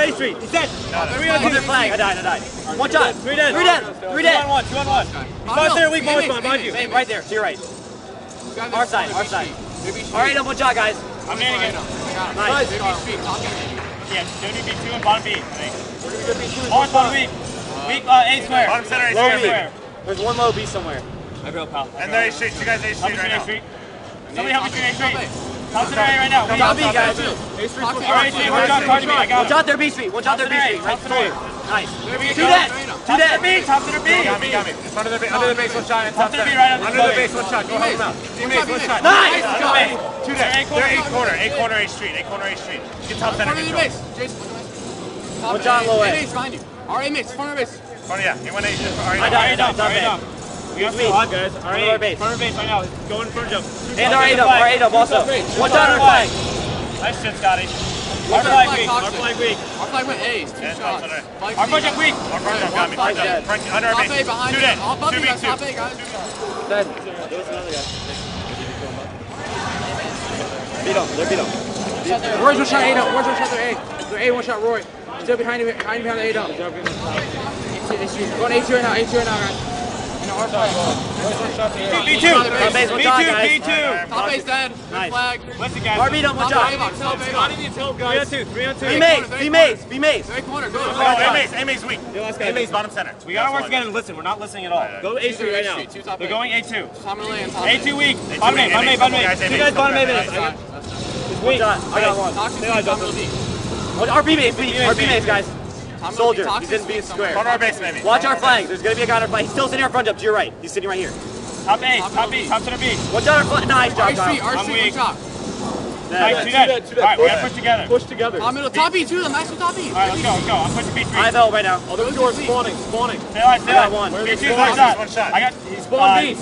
A Street. He's dead. Under flag. I died. One shot. 3 dead. 3 dead. 3 dead. 2 on 1. Spawn there, weak ball spawn, behind you. Right there, to your right. Our side. Alright, one shot, guys. I'm in again. Nice. Yeah, WB2 and bottom B, I think. Bottom weak. Weak A square. Bottom center, A square. There's one low B somewhere. I go, pal. And they're A Street. You guys A Street right now. Somebody help me shoot A Street. Top center A right now. Top B, guys. Alright, one shot, pardon me, I got One shot there, B Street. One shot there, B Street. Right shoulder. Nice. 2 dead. 2 dead. Top center B. Got me. It's under the base, one shot. And Top center B right under the base, one shot. Go help him out. Teammates, one shot. Nice. 2 dead. They're A corner, A Street. Get top center. One shot low A. behind you. Our A mates, front of our base. Oh yeah, he went A. I died. Top A. We got some hot guys. Our base right now. Go in front jump. And our A up also. One shot on flag. Nice shit, Scotty. Our flag weak. Our flag went A. 2 shots. Our front jump weak. Our front jump got me. Under our Top A base. behind 2 you. dead. All above you guys. 2v2. Top A, guys. Dead. There was another guy. Beat him. Roy's one shot A up. Roy's one shot their A. Their A one shot Roy. Still behind him behind the A up. Going A2 right now, guys. B2. B2. Top A's dead. Red flag. Listen, guys. RB don't one shot. Scotty needs help, guys. 3 on 2. B mace. Very corner. Go. A maze weak. A maze bottom center. We gotta work together and listen. We're not listening at all. Go A Street right now. They're going A2. A2 weak. Bottom A. Two guys bottom A minutes. One shot. I got one. RB mace, guys. Soldier. He's in B square. On our base, maybe. Watch our flank. There's gonna be a guy on our flank. He's still sitting in our front jump to your right. He's sitting right here. Top A. Top B. Top center B. Watch out our flank. Nice job, Kyle. R Street, one shot. Nice, 2 dead. Alright, we gotta push together. Top middle, top B, 2 of them. Nice with top B. Alright, let's go. I'm pushing B3. I know right now. Oh, those doors spawning. Stay alive. I got one. B2's one shot. I got B.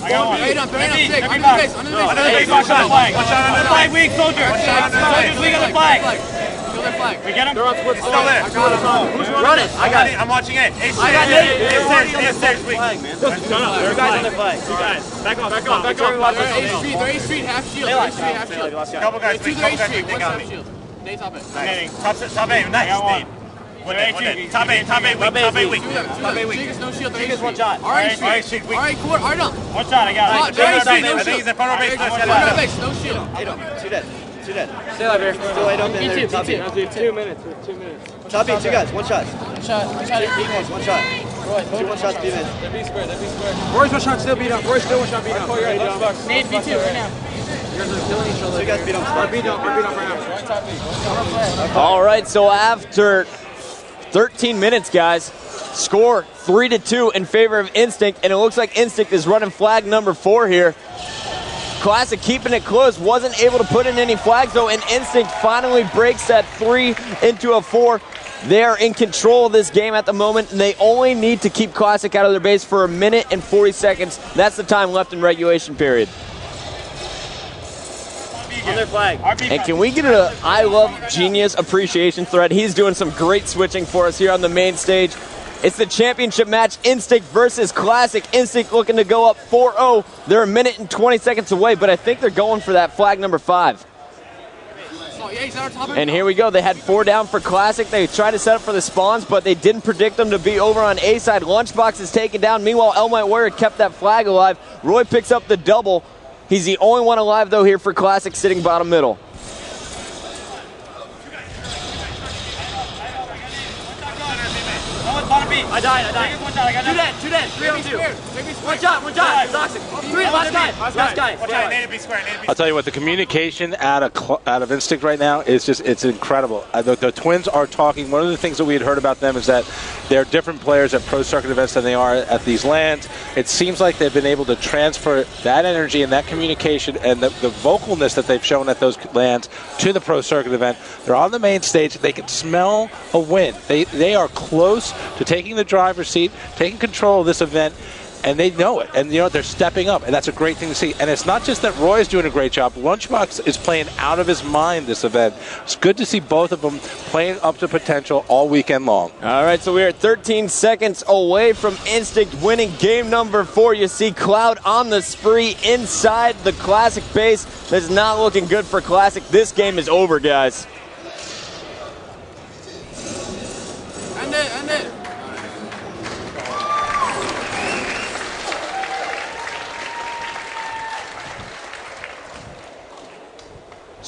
I got one. Right up, sick. Under the base. One shot. Flag weak, soldier. Soldier's weak on the flag. Kill their flag. We get him? Still there. Run it. I got it. I'm watching it. I got it. A stairs weak. Shut up. Two guys on their flag. Two guys. Back off. They're A Street, half shield. Couple guys weak. They got me. Nate, top it. Top A. Nice. Top A weak. Jigas, no shield. Jigas, one shot. Alright, Street. Alright, court. Alright, no. One shot, I got it. Jerry Street, no I think shield. he's in front of our base. Front of base, no shield. Two dead. Stay alive here. Still laid up in there. Top B. 2 minutes. 2 minutes. Top B, 2 guys. One shot. One shot. Equals, one shot. 2 one shots, B mid. They're B square. Roy's one shot still beat up. Roy's still one shot beat up. Nate, B2 right now. You guys are killing each other. 2 guys beat up. Beat up right now. All right, so after 13 minutes, guys, score 3-2 in favor of Instinct, and it looks like Instinct is running flag number 4 here. Classic keeping it close, wasn't able to put in any flags though, and Instinct finally breaks that 3 into a 4. They are in control of this game at the moment, and they only need to keep Classic out of their base for 1 minute and 40 seconds. That's the time left in regulation period. On their flag. And can we get a I Love Genius appreciation thread? He's doing some great switching for us here on the main stage. It's the championship match, Instinct versus Classic. Instinct looking to go up 4-0. They're 1 minute and 20 seconds away, but I think they're going for that flag number 5. And here we go. They had 4 down for Classic. They tried to set up for the spawns, but they didn't predict them to be over on A side. Lunchbox is taken down. Meanwhile, Elmite Warrior kept that flag alive. Roy picks up the double. He's the only one alive, though, here for Classic, sitting bottom middle. I died. 2 dead. 3 on 2. One shot. Toxic. 3. Last guy. I'll tell you what, the communication out of Instinct right now is it's incredible. The Twins are talking. One of the things that we had heard about them is that they're different players at pro circuit events than they are at these LANs. It seems like they've been able to transfer that energy and that communication and the vocalness that they've shown at those LANs to the pro circuit event. They're on the main stage. They can smell a win. They are close to taking the driver's seat, taking control of this event, and they know it. And, they're stepping up, and that's a great thing to see. And it's not just that Roy is doing a great job. Lunchbox is playing out of his mind this event. It's good to see both of them playing up to potential all weekend long. All right, so we are 13 seconds away from Instinct winning game number 4. You see Cloud on the spree inside the Classic base. That's not looking good for Classic. This game is over, guys.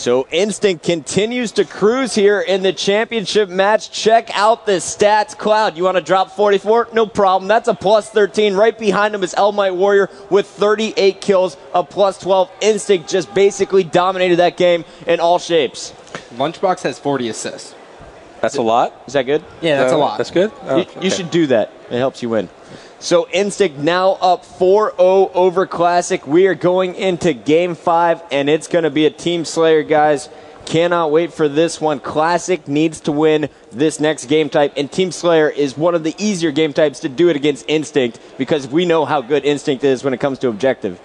So Instinct continues to cruise here in the championship match. Check out the stats. Cloud, you want to drop 44? No problem. That's a plus 13. Right behind him is Elmite Warrior with 38 kills, a plus 12. Instinct just basically dominated that game in all shapes. Lunchbox has 40 assists. That's a lot. Is that good? Yeah, that's a lot. That's good? Oh, You should do that. It helps you win. So Instinct now up 4-0 over Classic. We are going into Game 5, and it's going to be a team slayer, guys. Cannot wait for this one. Classic needs to win this next game type, and Team Slayer is one of the easier game types to do it against Instinct because we know how good Instinct is when it comes to objective.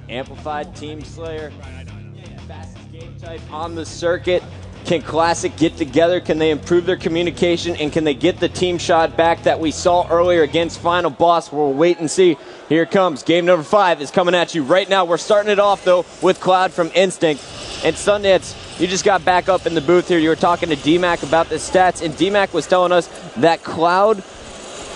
Amplified Team Slayer. Fastest game type on the circuit. Can Classic get together? Can they improve their communication? And can they get the team shot back that we saw earlier against Final Boss? We'll wait and see. Here it comes. Game number 5 is coming at you right now. We're starting it off, though, with Cloud from Instinct. And Sundance, you just got back up in the booth here. You were talking to D-Mac about the stats, and D-Mac was telling us that Cloud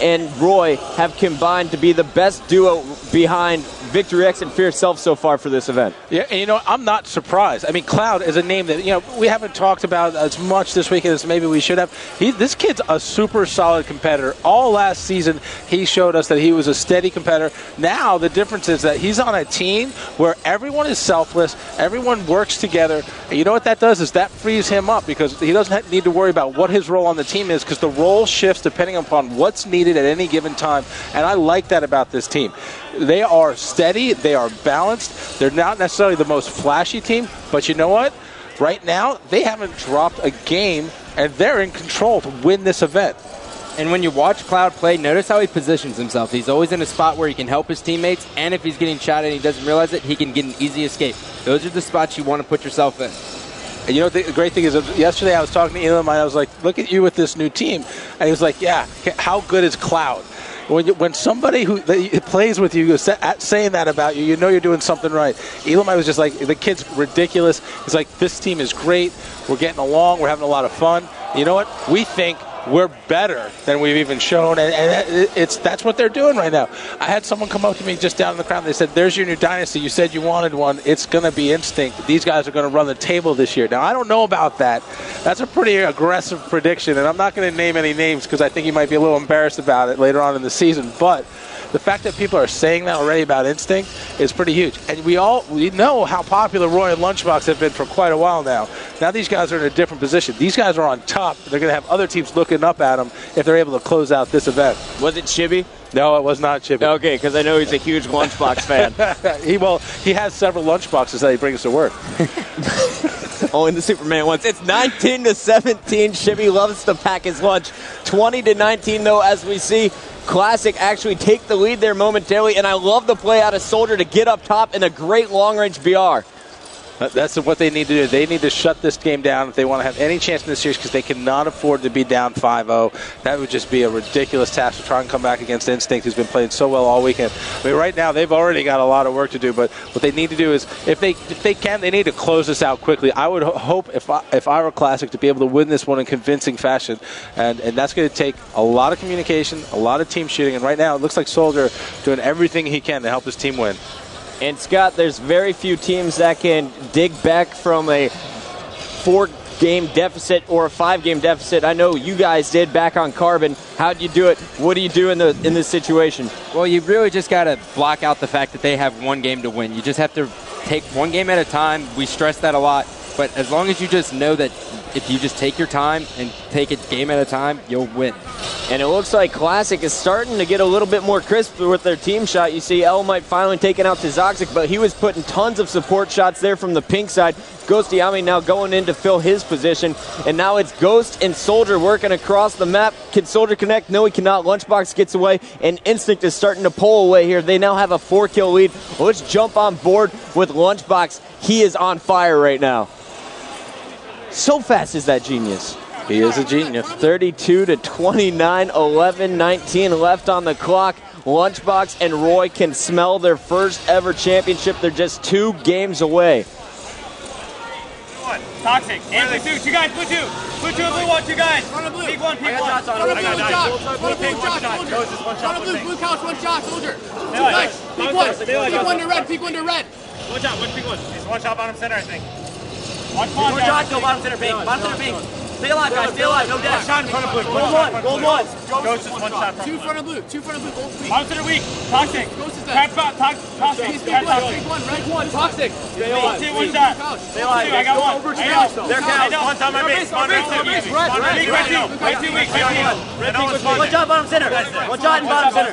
and Roy have combined to be the best duo behind Victory X and Fierce Self so far for this event. Yeah, and you know, I'm not surprised. I mean, Cloud is a name that, you know, we haven't talked about as much this weekend as maybe we should have. This kid's a super solid competitor. All last season, he showed us that he was a steady competitor. Now, the difference is that he's on a team where everyone is selfless, everyone works together, and you know what that does is that frees him up because he doesn't need to worry about what his role on the team is because the role shifts depending upon what's needed at any given time, and I like that about this team. They are steady, they are balanced, they're not necessarily the most flashy team, but you know what? Right now, they haven't dropped a game, and they're in control to win this event. And when you watch Cloud play, notice how he positions himself. He's always in a spot where he can help his teammates, and if he's getting shot and he doesn't realize it, he can get an easy escape. Those are the spots you want to put yourself in. And you know, the great thing is, yesterday I was talking to Elam, and I was like, look at you with this new team. And he was like, yeah, how good is Cloud? When somebody who plays with you is saying that about you, you know you're doing something right. Elam, I was just like, the kid's ridiculous. He's like, this team is great. We're getting along. We're having a lot of fun. You know what? We think we're better than we've even shown, and that's what they're doing right now. I had someone come up to me just down in the crowd, and they said, there's your new dynasty. You said you wanted one. It's going to be Instinct. These guys are going to run the table this year. Now, I don't know about that. That's a pretty aggressive prediction, and I'm not going to name any names because I think you might be a little embarrassed about it later on in the season, but the fact that people are saying that already about Instinct is pretty huge. And we know how popular Roy and Lunchbox have been for quite a while now. Now these guys are in a different position. These guys are on top. They're going to have other teams looking up at them if they're able to close out this event. Was it Chibi? No, it was not Chibi. Okay, because I know he's a huge Lunchbox fan. He has several lunchboxes that he brings to work. Only the Superman ones. It's 19-17. Chibi loves to pack his lunch. 20-19, though, as we see Classic actually take the lead there momentarily, and I love the play out of Soldier to get up top in a great long-range BR. That's what they need to do. They need to shut this game down if they want to have any chance in this series because they cannot afford to be down 5-0. That would just be a ridiculous task to try and come back against Instinct, who's been playing so well all weekend. I mean, right now, they've already got a lot of work to do, but what they need to do is, if they can, they need to close this out quickly. I would hope, if I were Classic, to be able to win this one in convincing fashion, and that's going to take a lot of communication, a lot of team shooting, and right now, it looks like Soldier doing everything he can to help his team win. And Scott, there's very few teams that can dig back from a 4-game deficit or a 5-game deficit. I know you guys did back on Carbon. How'd you do it? What do you do in this situation? Well, you really just got to block out the fact that they have one game to win. You just have to take one game at a time. We stress that a lot. But as long as you just know that if you just take your time and take it game at a time, you'll win. And it looks like Classic is starting to get a little bit more crisp with their team shot. You see Elmite finally taking out Tizoxic, but he was putting tons of support shots there from the pink side. Ghost Yami now going in to fill his position. And now it's Ghost and Soldier working across the map. Can Soldier connect? No, he cannot. Lunchbox gets away, and Instinct is starting to pull away here. They now have a 4-kill lead. Well, let's jump on board with Lunchbox. He is on fire right now. So fast is that genius. He is a genius. 32-29, 11-19 left on the clock. Lunchbox and Roy can smell their first ever championship. They're just 2 games away. one. Toxic. And blue 2. 2 guys, blue 2. Blue 2 and blue 1, 2 guys. Front of blue. Peak 1, peak 1. Front of blue, one shot. Front of blue, Pink, one shot, one shot. soldier. Ghost is one shot, Front of blue, pink. blue couch, one shot, soldier. Two Daylight. guys. Peak 1. Peak 1 to red, peak 1 to red. One shot, one peak 1. He's one shot bottom center, I think. One spawn, One guys. shot, go bottom center pink. Bottom center pink. Stay alive, guys. Stay alive. No death. Shot in front of blue. Gold 1. Gold 1. Ghost is one shot from Two blue. front of blue, two front of blue, gold weak. Bottom center weak. Toxic. Ghost is dead. Cat spot. Toxic. He's Cat peak 1, toxic. peak 1, red. One, toxic. Stay alive. 1 shot. Stay alive. I got one. Over to I couch, know. though. Their I couch. know. One's on my base. One Red, right red, there. red, One red, right red, there. red 2 weak. Red 2 weak. Red no one's One shot bottom center. One shot in bottom center.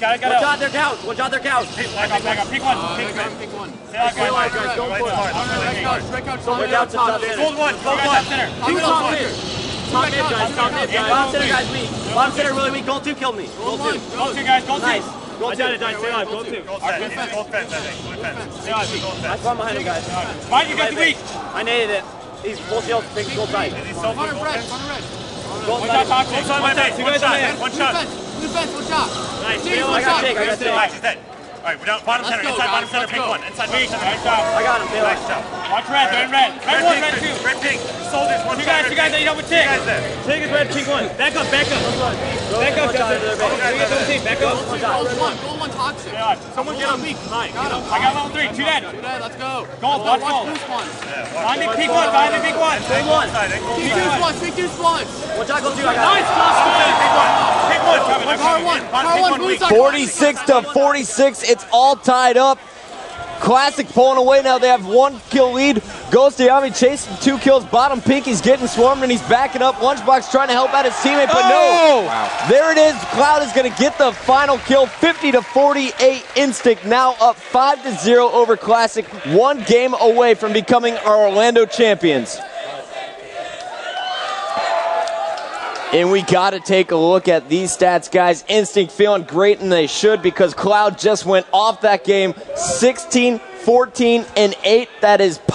Got it, One got shot it. their couch. One shot their couch. Back up. Pick 1. Pick 1. Pick 1. Stay alive, guys. Go Right hard. Red couch, red couch, Their couch is top center. Gold one. Go top center. Two top mid. Top mid, guys. Top mid, guys. Bottom center, guys, weak. Bottom center really weak. Gold 2 killed me. Gold 2. Gold 2, guys. Gold 2. Nice. Gold 2. Stay alive. Gold 2. Gold set. He's gold fence, I think. Blue fence. Stay alive. Gold I fence. spawned behind him, guys. Mike, you got the weak. I naded it. He's full shield, pink, gold tight. Is he still blue Front of gold red, fence? front of red. Gold One tight. shot toxic. Gold's on my base. Two One guys on shot. man. One Blue shot. fence, blue fence, one shot. Nice. Jake, I one got shot. Jake, I got Jake. Nice, he's dead. All right, we're down bottom center. Let's go, Inside bottom guys, center. let's Pink go. one. Inside bottom Weak. center. Nice job. I got him. Stay alive. Nice job. Watch red. They're in red. Red 1, red 2. Red pink. Soldiers. One Two shot. guys. You guys up with Tick. Two guys there. Tick is red. Pink 1. Back up. Back up. Back up, Justin. You guys on team. Back up. Gold one toxic. Someone get him. Weak. Got him. I got level 3. 2 dead. Two dead, let's go. Gold. Watch Watch gold. blue spawns. Behind me, peak 1. Behind me, peak 1. Big one. Peak 2 spawns, peak 2 spawns. One shot, gold 2. I got him. Pink one. Car one, car one, blue side. 46 to 46. It's all tied up. Classic pulling away now. They have 1 kill lead. Ghost Yami chasing 2 kills. Bottom pink, he's getting swarmed and he's backing up. Lunchbox trying to help out his teammate, but no. There it is. Cloud is going to get the final kill. 50 to 48. Instinct now up 5 to 0 over Classic. 1 game away from becoming our Orlando champions. And we got to take a look at these stats, guys. Instinct feeling great, and they should, because Cloud just went off that game 16, 14, and 8. That is positive.